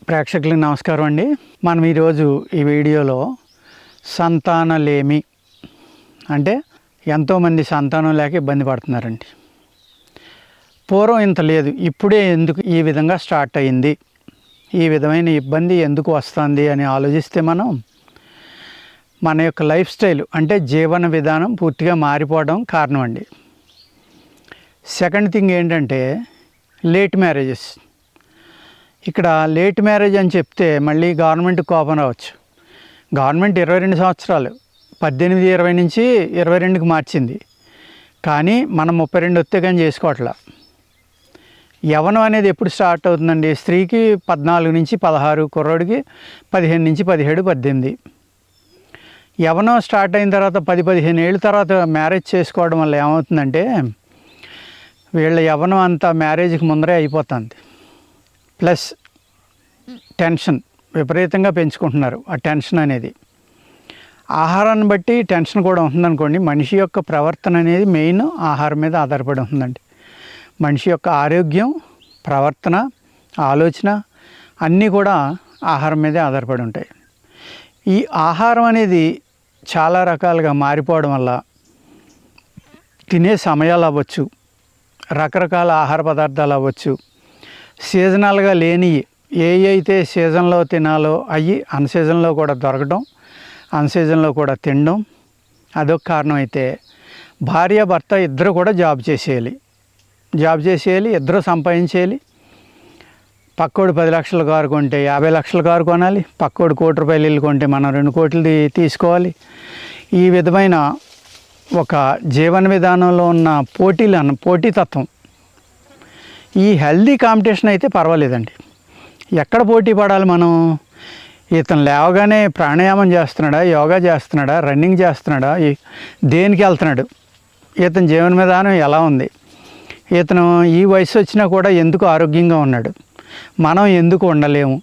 ప్రేక్షకులకు నమస్కారం అండి. మనం ఈరోజు ఈ వీడియోలో సంతానలేమి అంటే ఎంతోమంది సంతానం లేక ఇబ్బంది పడుతున్నారండి. పూర్వం ఇంత లేదు, ఇప్పుడే ఎందుకు ఈ విధంగా స్టార్ట్ అయింది, ఈ విధమైన ఇబ్బంది ఎందుకు వస్తుంది అని ఆలోచిస్తే మన యొక్క లైఫ్ స్టైల్ అంటే జీవన విధానం పూర్తిగా మారిపోవడం కారణం అండి. సెకండ్ థింగ్ ఏంటంటే లేట్ మ్యారేజెస్. ఇక్కడ లేట్ మ్యారేజ్ అని చెప్తే మళ్ళీ గవర్నమెంట్ కోపం రావచ్చు. గవర్నమెంట్ 22 సంవత్సరాలు 18-20 నుంచి 22కి మార్చింది, కానీ మనం 32 వస్తే కానీ చేసుకోవట్లా. యవ్వనం అనేది ఎప్పుడు స్టార్ట్ అవుతుందండి? స్త్రీకి 14 నుంచి 16, కుర్రోడికి 15 నుంచి 17, 18. యవ్వనం స్టార్ట్ అయిన తర్వాత 10-15 ఏళ్ళ తర్వాత మ్యారేజ్ చేసుకోవడం వల్ల ఏమవుతుందంటే వీళ్ళ యవ్వనం అంతా మ్యారేజ్కి ముందరే అయిపోతుంది. ప్లస్ టెన్షన్ విపరీతంగా పెంచుకుంటున్నారు. ఆ టెన్షన్ అనేది ఆహారాన్ని బట్టి టెన్షన్ కూడా ఉంటుందనుకోండి. మనిషి యొక్క ప్రవర్తన అనేది మెయిన్ ఆహారం మీద ఆధారపడి ఉంటుందండి. మనిషి యొక్క ఆరోగ్యం, ప్రవర్తన, ఆలోచన అన్నీ కూడా ఆహారం మీదే ఆధారపడి ఉంటాయి. ఈ ఆహారం అనేది చాలా రకాలుగా మారిపోవడం వల్ల తినే సమయాలు అవ్వచ్చు, రకరకాల ఆహార పదార్థాలు అవ్వచ్చు, సీజనల్గా లేని ఏ అయితే సీజన్లో తినాలో అవి అన్సీజన్లో కూడా దొరకడం, అన్సీజన్లో కూడా తినడం అదొక కారణం. అయితే భార్య భర్త ఇద్దరు కూడా జాబ్ చేసేయాలి, ఇద్దరు సంపాదించేయాలి. పక్కోడు 10 లక్షల కారు కొంటే 50 లక్షల కారు కొనాలి, పక్కోడు ₹1 కోటి ఇల్లు కొంటే మనం 2 కోట్లు తీసుకోవాలి. ఈ విధమైన ఒక జీవన విధానంలో ఉన్న పోటీతత్వం, ఈ హెల్దీ కాంపిటీషన్ అయితే పర్వాలేదండి. ఎక్కడ పోటీ పడాలి మనం? ఇతను లేవగానే ప్రాణాయామం చేస్తున్నాడా, యోగా చేస్తున్నాడా, రన్నింగ్ చేస్తున్నాడా, దేనికి వెళ్తున్నాడు, ఇతని జీవన విధానం ఎలా ఉంది, ఇతను ఈ వయసు వచ్చినా కూడా ఎందుకు ఆరోగ్యంగా ఉన్నాడు, మనం ఎందుకు ఉండలేము?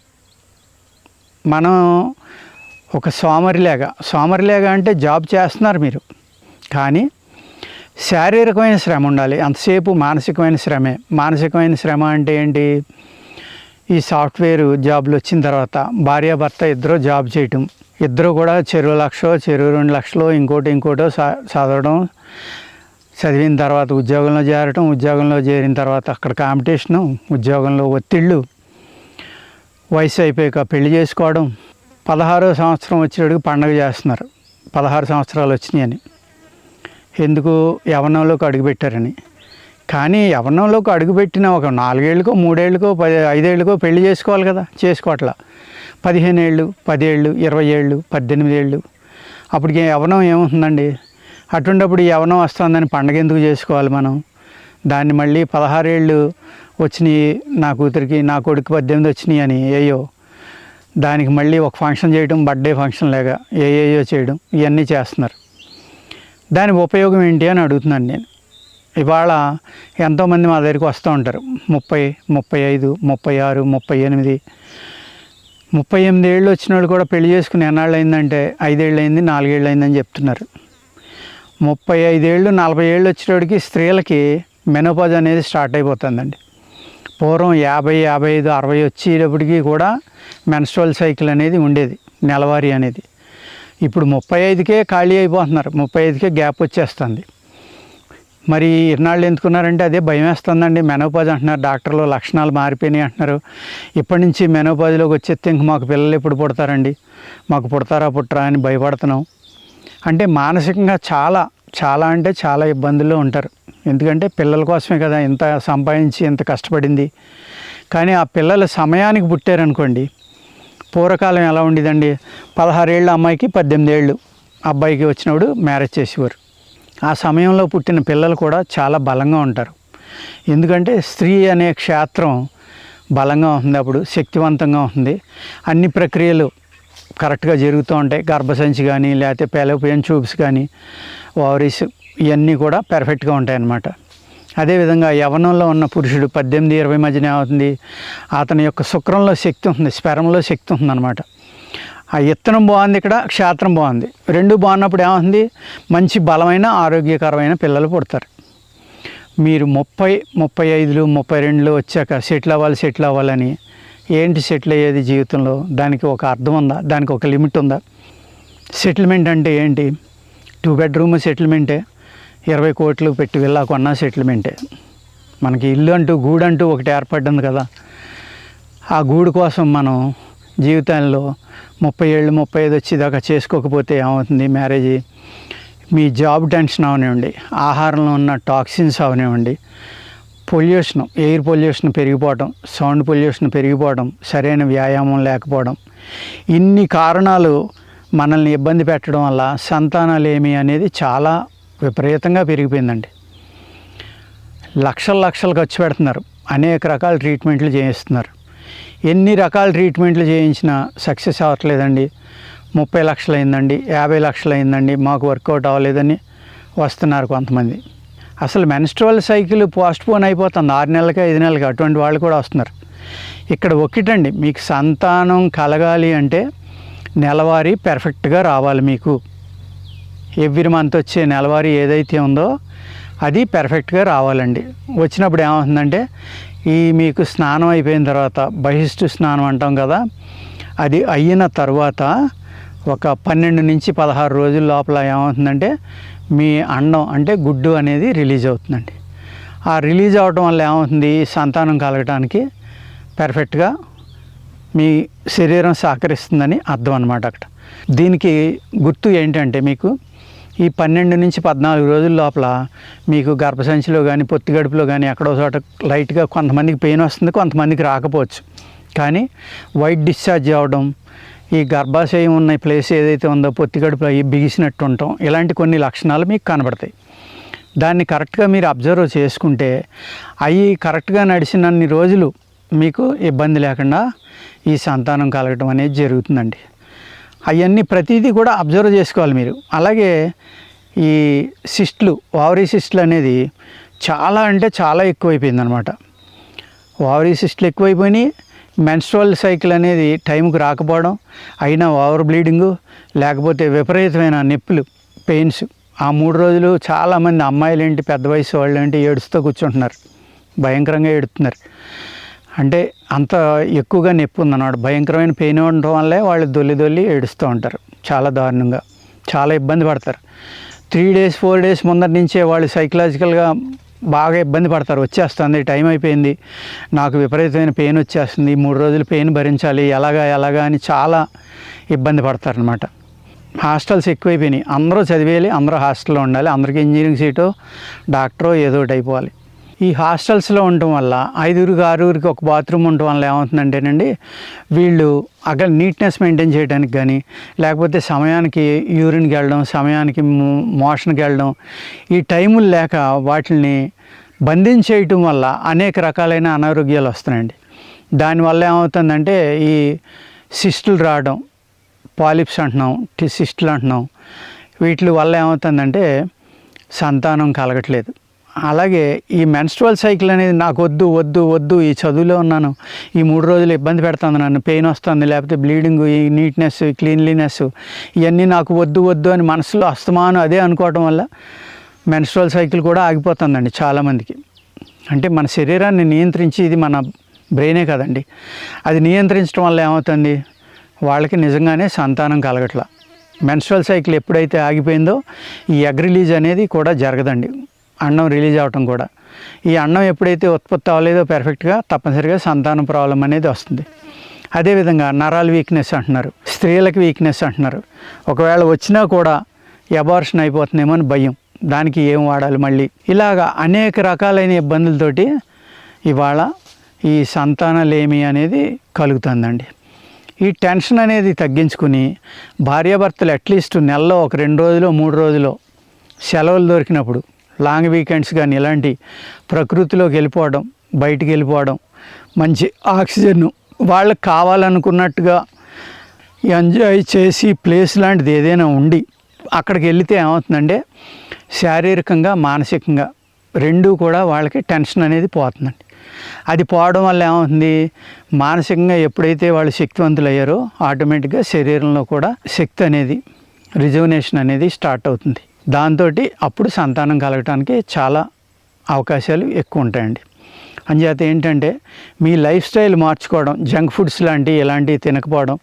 మనం ఒక సోమరిలేగా అంటే జాబ్ చేస్తున్నారు మీరు, కానీ శారీరకమైన శ్రమ ఉండాలి. అంతసేపు మానసికమైన శ్రమ అంటే ఏంటి? ఈ సాఫ్ట్వేర్ జాబ్లు వచ్చిన తర్వాత భార్యాభర్త ఇద్దరు జాబ్ చేయటం, ఇద్దరు కూడా చెరువు 1 లక్ష, చెరువు 2 లక్షలు, ఇంకోటో చదవడం, చదివిన తర్వాత ఉద్యోగంలో చేరటం, ఉద్యోగంలో చేరిన తర్వాత అక్కడ కాంపిటీషను, ఉద్యోగంలో ఒత్తిళ్ళు, వయసు అయిపోయాక పెళ్లి చేసుకోవడం. 16వ సంవత్సరం వచ్చేటికి పండగ చేస్తున్నారు, 16 సంవత్సరాలు వచ్చినాయని. ఎందుకు? యవ్వనంలోకి అడుగుపెట్టారని. కానీ యవ్వనంలోకి అడుగుపెట్టిన ఒక 4 ఏళ్ళకో 3 ఏళ్ళకో 5 ఏళ్ళకో పెళ్లి చేసుకోవాలి కదా, చేసుకోవట్లా. 15 ఏళ్ళు, 10 ఏళ్ళు, 20 ఏళ్ళు, 18 ఏళ్ళు, అప్పటికి యవ్వనం ఏముంటుందండి? అటువంటిప్పుడు యవ్వనం వస్తుందని పండగ ఎందుకు చేసుకోవాలి మనం? దాన్ని మళ్ళీ 16 ఏళ్ళు వచ్చినాయి నా కూతురికి, నా కొడుకు 18 వచ్చినాయి అని దానికి మళ్ళీ ఒక ఫంక్షన్ చేయడం, బర్త్డే ఫంక్షన్ లాగా ఏయో చేయడం, ఇవన్నీ చేస్తున్నారు. దాని ఉపయోగం ఏంటి అని అడుగుతున్నాను నేను. ఇవాళ ఎంతోమంది మా దగ్గరికి వస్తూ ఉంటారు, 30, 35, 36, 38, 38 ఏళ్ళు వచ్చిన వాళ్ళు కూడా పెళ్లి చేసుకుని ఎన్నాళ్ళు అయిందంటే 5 ఏళ్ళు అయింది, 4 ఏళ్ళు అయిందని చెప్తున్నారు. 35 ఏళ్ళు, 40 ఏళ్ళు వచ్చేటోడికి స్త్రీలకి మెనోపాజ్ అనేది స్టార్ట్ అయిపోతుందండి. పూర్వం 50, 55, 60 వచ్చేటప్పటికి కూడా మెన్స్ట్రువల్ సైకిల్ అనేది ఉండేది, నెలవారీ అనేది. ఇప్పుడు 35కే ఖాళీ అయిపోతున్నారు, 35కే గ్యాప్ వచ్చేస్తుంది. మరి ఇన్నాళ్ళు ఎందుకున్నారంటే అదే భయం వేస్తుందండి. మెనోపాజ్ అంటున్నారు డాక్టర్లు, లక్షణాలు మారిపోయినాయి అంటున్నారు. ఇప్పటి నుంచి మెనోపాజ్లోకి వచ్చేస్తే ఇంక మాకు పిల్లలు ఎప్పుడు పుడతారండి, మాకు పుట్టరా అని భయపడుతున్నాం. అంటే మానసికంగా చాలా అంటే చాలా ఇబ్బందుల్లో ఉంటారు. ఎందుకంటే పిల్లల కోసమే కదా ఇంత సంపాదించి ఇంత కష్టపడింది. కానీ ఆ పిల్లల సమయానికి పుట్టారనుకోండి, పూర్వకాలం ఎలా ఉండేదండి? 16 ఏళ్ళ అమ్మాయికి 18 ఏళ్ళు అబ్బాయికి వచ్చినప్పుడు మ్యారేజ్ చేసేవారు. ఆ సమయంలో పుట్టిన పిల్లలు కూడా చాలా బలంగా ఉంటారు. ఎందుకంటే స్త్రీ అనే క్షేత్రం బలంగా ఉంటుంది, అప్పుడు శక్తివంతంగా ఉంటుంది. అన్ని ప్రక్రియలు కరెక్ట్గా జరుగుతూ ఉంటాయి. గర్భసంచి కానీ, లేకపోతే ఫాలోపియన్ ట్యూబ్స్ కానీ, ఓవరీస్, ఇవన్నీ కూడా పర్ఫెక్ట్గా ఉంటాయి అన్నమాట. అదేవిధంగా యవ్వనంలో ఉన్న పురుషుడు 18-20 మధ్యన ఏమవుతుంది? అతని యొక్క శుక్రంలో శక్తి ఉంటుంది, స్పెరంలో శక్తి ఉంటుంది అన్నమాట. ఆ ఇత్తనం బాగుంది, ఇక్కడ క్షేత్రం బాగుంది, రెండు బాగున్నప్పుడు ఏమవుతుంది? మంచి బలమైన ఆరోగ్యకరమైన పిల్లలు పుడతారు. మీరు 30, 35, 32 వచ్చాక సెటిల్ అవ్వాలని ఏంటి సెటిల్ అయ్యేది జీవితంలో? దానికి ఒక అర్థం ఉందా? దానికి ఒక లిమిట్ ఉందా? సెటిల్మెంట్ అంటే ఏంటి? 2 బెడ్రూమ్ సెటిల్మెంటే, 20 కోట్లు పెట్టి వెళ్ళా కొన్నా సెటిల్మెంటే. మనకి ఇల్లు అంటూ గూడంటూ ఒకటి ఏర్పడింది కదా, ఆ గూడు కోసం మనం జీవితంలో 30 ఏళ్ళు 35 వచ్చేదాకా చేసుకోకపోతే ఏమవుతుంది? మ్యారేజ్ మీ జాబ్ టెన్షన్ అవనివ్వండి, ఆహారంలో ఉన్న టాక్సిన్స్ అవనివ్వండి, పొల్యూషన్, ఎయిర్ పొల్యూషన్ పెరిగిపోవడం, సౌండ్ పొల్యూషన్ పెరిగిపోవడం, సరైన వ్యాయామం లేకపోవడం, ఇన్ని కారణాలు మనల్ని ఇబ్బంది పెట్టడం వల్ల సంతానాలేమి అనేది చాలా విపరీతంగా పెరిగిపోయిందండి. లక్షలు ఖర్చు పెడుతున్నారు, అనేక రకాల ట్రీట్మెంట్లు చేయిస్తున్నారు. ఎన్ని రకాల ట్రీట్మెంట్లు చేయించినా సక్సెస్ అవ్వట్లేదండి. 30 లక్షలు అయిందండి, 50 లక్షలు అయిందండి, మాకు వర్కౌట్ అవ్వలేదని వస్తున్నారు కొంతమంది. అసలు మెన్స్ట్రువల్ సైకిల్ పోస్ట్పోన్ అయిపోతుంది 6 నెలలకి 5 నెలలకి, అటువంటి వాళ్ళు కూడా వస్తున్నారు. ఇక్కడ ఒకటండి, మీకు సంతానం కలగాలి అంటే నెలవారీ పెర్ఫెక్ట్గా రావాలి. మీకు ఎవ్రీ మంత్ వచ్చే నెలవారీ ఏదైతే ఉందో అది పెర్ఫెక్ట్గా రావాలండి. వచ్చినప్పుడు ఏమవుతుందంటే మీకు స్నానం అయిపోయిన తర్వాత, బహిష్టు స్నానం అంటాం కదా, అది అయిన తర్వాత ఒక 12 నుంచి 16 రోజుల లోపల ఏమవుతుందంటే మీ అండం అంటే గుడ్డు అనేది రిలీజ్ అవుతుందండి. ఆ రిలీజ్ అవడం వల్ల ఏమవుతుంది? సంతానం కలగడానికి పెర్ఫెక్ట్గా మీ శరీరం సహకరిస్తుందని అర్థం అన్నమాట. అక్కడ దీనికి గుర్తు ఏంటంటే మీకు ఈ 12 నుంచి 14 రోజుల లోపల మీకు గర్భసంచిలో కానీ పొత్తి గడుపులో కానీ ఎక్కడో చోట లైట్గా కొంతమందికి పెయిన్ వస్తుంది, కొంతమందికి రాకపోవచ్చు. కానీ వైట్ డిశ్చార్జ్ అవ్వడం, ఈ గర్భాశయం ఉన్న ప్లేస్ ఏదైతే ఉందో పొత్తి గడుపులో అవి బిగిసినట్టు ఉండటం, ఇలాంటి కొన్ని లక్షణాలు మీకు కనబడతాయి. దాన్ని కరెక్ట్గా మీరు అబ్జర్వ్ చేసుకుంటే అవి కరెక్ట్గా నడిచినన్ని రోజులు మీకు ఇబ్బంది లేకుండా ఈ సంతానం కలగటం అనేది జరుగుతుందండి. అవన్నీ ప్రతిదీ కూడా అబ్జర్వ్ చేసుకోవాలి మీరు. అలాగే ఈ సిస్టులు, ఓవరీ సిస్టులు అనేది చాలా అంటే చాలా ఎక్కువైపోయింది అనమాట. ఓవరీ సిస్టులు ఎక్కువైపోయినాయి. మెన్స్ట్రువల్ సైకిల్ అనేది టైంకి రాకపోవడం, అయినా ఓవర్ బ్లీడింగు, లేకపోతే విపరీతమైన నొప్పులు, పెయిన్స్. ఆ 3 రోజులు చాలామంది అమ్మాయిలు ఏంటి, పెద్ద వయసు వాళ్ళు ఏంటి ఏడుస్తూ కూర్చుంటున్నారు, భయంకరంగా ఏడుస్తున్నారు. అంటే అంత ఎక్కువగా నొప్పి ఉందన్నమాట. భయంకరమైన పెయిన్ ఉండటం వల్లే వాళ్ళు దొల్లి ఏడుస్తూ ఉంటారు, చాలా దారుణంగా, చాలా ఇబ్బంది పడతారు. 3 days 4 days ముందర నుంచే వాళ్ళు సైకలాజికల్గా బాగా ఇబ్బంది పడతారు. వచ్చేస్తుంది, టైం అయిపోయింది, నాకు విపరీతమైన పెయిన్ వచ్చేస్తుంది, 3 రోజులు పెయిన్ భరించాలి, ఎలాగా అని చాలా ఇబ్బంది పడతారనమాట. హాస్టల్స్ ఎక్కువైపోయినాయి, అందరూ చదివేయాలి, అందరూ హాస్టల్లో ఉండాలి, అందరికీ ఇంజనీరింగ్ సీటో డాక్టరో ఏదో ఒకటి అయిపోవాలి. ఈ హాస్టల్స్లో ఉండటం వల్ల 5-6 ఒక బాత్రూమ్ ఉండటం వల్ల ఏమవుతుందంటేనండి, వీళ్ళు అక్కడ నీట్నెస్ మెయింటైన్ చేయడానికి కానీ, లేకపోతే సమయానికి యూరిన్కి వెళ్ళడం, సమయానికి మోషన్కి వెళ్ళడం, ఈ టైములు లేక వాటిని బంధించేయటం వల్ల అనేక రకాలైన అనారోగ్యాలు వస్తున్నాయండి. దానివల్ల ఏమవుతుందంటే ఈ సిస్టులు రావడం, పాలిప్స్ అంటున్నాం, సిస్టులు అంటున్నాం, వీటి వల్ల ఏమవుతుందంటే సంతానం కలగట్లేదు. అలాగే ఈ మెన్స్ట్రువల్ సైకిల్ అనేది నాకు వద్దు, ఈ చదువులో ఉన్నాను, ఈ 3 రోజులు ఇబ్బంది పెడుతుంది, నన్ను పెయిన్ వస్తుంది, లేకపోతే బ్లీడింగ్, ఈ నీట్నెస్, క్లీన్లీనెస్, ఇవన్నీ నాకు వద్దు అని మనసులో అస్తమానం అదే అనుకోవడం వల్ల మెన్స్ట్రువల్ సైకిల్ కూడా ఆగిపోతుందండి చాలామందికి. అంటే మన శరీరాన్ని నియంత్రించి, ఇది మన బ్రెయినే కదండి, అది నియంత్రించడం వల్ల ఏమవుతుంది, వాళ్ళకి నిజంగానే సంతానం కలగట్ల. మెన్స్ట్రువల్ సైకిల్ ఎప్పుడైతే ఆగిపోయిందో ఈ ఎగ్ రిలీజ్ అనేది కూడా జరగదండి, అన్నం రిలీజ్ అవ్వటం కూడా. ఈ అన్నం ఎప్పుడైతే ఉత్పత్తి అవ్వలేదో పెర్ఫెక్ట్గా, తప్పనిసరిగా సంతానం ప్రాబ్లం అనేది వస్తుంది. అదేవిధంగా నరాల వీక్నెస్ అంటున్నారు, స్త్రీలకు వీక్నెస్ అంటున్నారు. ఒకవేళ వచ్చినా కూడా అబార్షన్ అయిపోతుందేమో అని భయం, దానికి ఏం వాడాలి మళ్ళీ, ఇలాగా అనేక రకాలైన ఇబ్బందులతోటి ఇవాళ ఈ సంతానలేమి అనేది కలుగుతుందండి. ఈ టెన్షన్ అనేది తగ్గించుకుని భార్యాభర్తలు అట్లీస్ట్ నెలలో ఒక 2 రోజులు 3 రోజులు సెలవులు దొరికినప్పుడు, లాంగ్ వీకెండ్స్ కానీ ఇలాంటి ప్రకృతిలోకి వెళ్ళిపోవడం, బయటికి వెళ్ళిపోవడం, మంచి ఆక్సిజన్ వాళ్ళకి కావాలనుకున్నట్టుగా ఎంజాయ్ చేసి ప్లేస్ లాంటిది ఏదైనా ఉండి అక్కడికి వెళితే ఏమవుతుందంటే శారీరకంగా మానసికంగా రెండూ కూడా వాళ్ళకి టెన్షన్ అనేది పోతుందండి. అది పోవడం వల్ల ఏమవుతుంది, మానసికంగా ఎప్పుడైతే వాళ్ళు శక్తివంతులు అయ్యారో ఆటోమేటిక్గా శరీరంలో కూడా శక్తి అనేది, రిజువనేషన్ అనేది స్టార్ట్ అవుతుంది. దాంతో అప్పుడు సంతానం కలగటానికి చాలా అవకాశాలు ఎక్కువ ఉంటాయండి. అంచేత ఏంటంటే మీ లైఫ్ స్టైల్ మార్చుకోవడం, జంక్ ఫుడ్స్ ఇలాంటివి తినకపోవడం,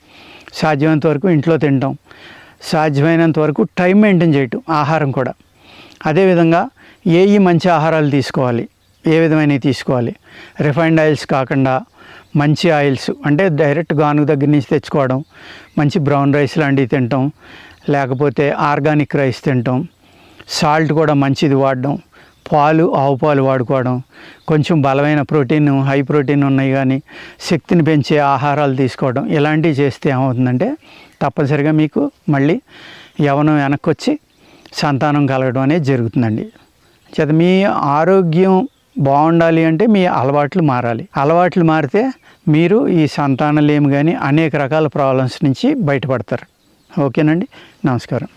సాధ్యమైనంత వరకు ఇంట్లో తినడం, సాధ్యమైనంత వరకు టైం మెయింటైన్ చేయటం, ఆహారం కూడా. అదేవిధంగా మంచి ఆహారాలు తీసుకోవాలి, ఏ విధమైనవి తీసుకోవాలి, రిఫైన్డ్ ఆయిల్స్ కాకుండా మంచి ఆయిల్స్ అంటే డైరెక్ట్ గానుగ దగ్గర నుంచి తెచ్చుకోవడం, మంచి బ్రౌన్ రైస్ లాంటివి తినటం, లేకపోతే ఆర్గానిక్ రైస్ తినటం, సాల్ట్ కూడా మంచిది వాడడం, పాలు ఆవు పాలు వాడుకోవడం, కొంచెం బలమైన ప్రోటీన్, హై ప్రోటీన్ ఉన్నాయి కానీ శక్తిని పెంచే ఆహారాలు తీసుకోవడం, ఇలాంటివి చేస్తే ఏమవుతుందంటే తప్పనిసరిగా మీకు మళ్ళీ యవ్వనం వెనక్కి వచ్చి సంతానం కలగడం అనేది జరుగుతుందండి. చేత మీ ఆరోగ్యం బాగుండాలి అంటే మీ అలవాట్లు మారాలి. అలవాట్లు మారితే మీరు ఈ సంతానలేమి కానీ అనేక రకాల ప్రాబ్లమ్స్ నుంచి బయటపడతారు. ఓకేనండి, నమస్కారం.